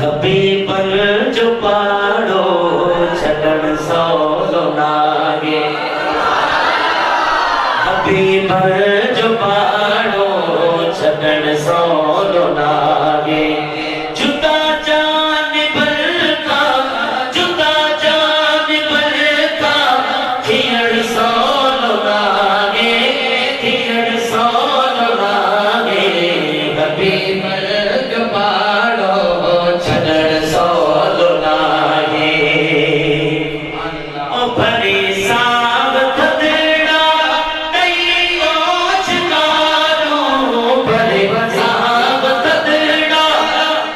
हबीबन जो पाड़ो छड़न सौलो नागे। हबीबन जो पाड़ो छड़न सौलो नागे। जुदा जान बलका जुदा जान बलका थियण सौलो नागे। थियण सौलो नागे। हबीबन जो पाड़ो छड़न सौलो नागे। ओ भरी साव थदड़ा नहीं ओछ कारो। भरी साव थदड़ा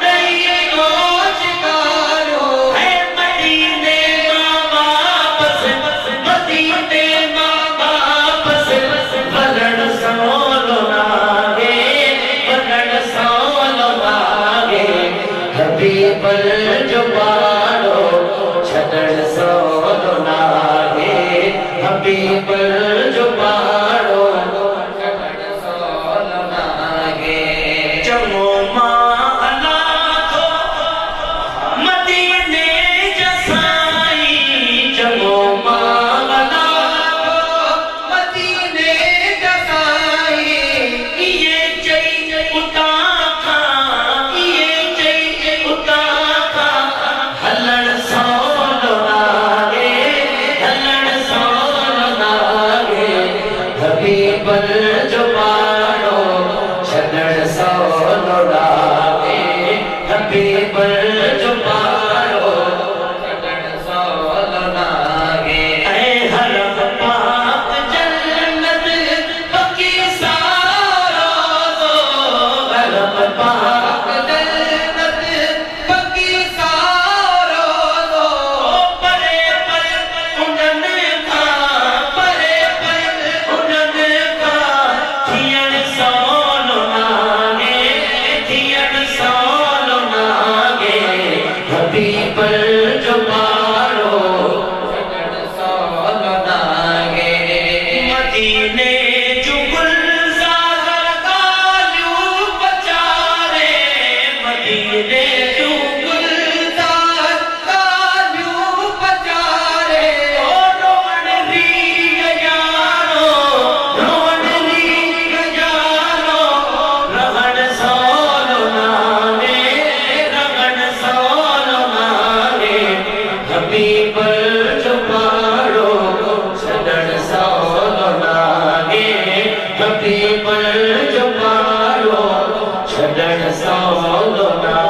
नहीं ओछ कारो। है मदीने मां वापस मदीने मां वापस भरण सौलो नागे। भरण सौलो नागे। हबीबन जो पाड़ो छड़न सौलो नागे। हबीबन जो पाड़ो छड़न सौलो नागे। चङो मां अला थो मदीने जा साईं। चङो मां अला थो मदीने जा साईं। इहे चई उतां खां इहे चई उतां खां हलण सौलो नागे। हलण सौलो नागे। हबीबन जो पाड़ो छड़न सौलो नागे। हबीबन जो पाड़ो छड़न सौलो नागे। ऐ हरम पाक जन्नत पकी सारो दो। हरम पाक जन्नत पकी सारो दो। परे पर उन्हनि खां परे पर उन्हनि खां थियण सौलो नागे। थियण सौलो नागे। हबीबन जो पाड़ो छड़न सौलो नागे। मदीने जो गुलज़ार ॻाल्हियूं पचारे। मदीने जो गुलज़ार ॻाल्हियूं पचारे। ओ रोअण रीग यारो रोअण रीग यारो। रहण सौलो नागे। रहण सौलो नागे। हबीबन जो पाड़ो छड़न सौलो नागे। हबीबन जो पाड़ो छड़न सौलो नागे।